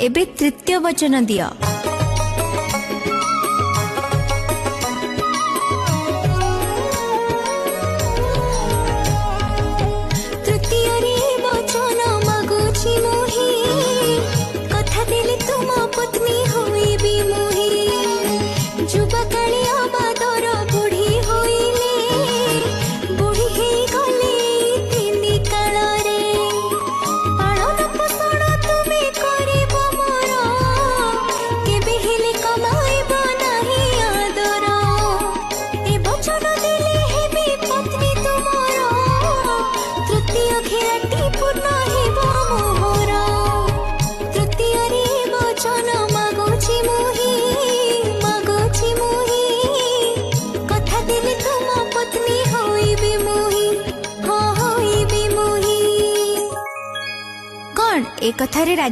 एबे तृतीय वचन दियो। तृतीय रे वचन मागुछि मोहि, कथा देले तुम पत्नी होइबी मोहि। जुबकालिया बादर बुढ़ी होइले, बुढ़ी हे गले तिनी काल रे। पालन पोषण तुमे करिब मोर, केबे हेले कमाइब नाही आदर। ए वचन देले हेबी पत्नी तुमर, तृतीय घेराटी पूर्ण हेब मोहर। तृतीय रे वचन मागुछि मोहि, मागुछि मोहि, कथा देले तुम पत्नी होइबी मोहि, हाँ होइबी मोहि। कौन ए कथारे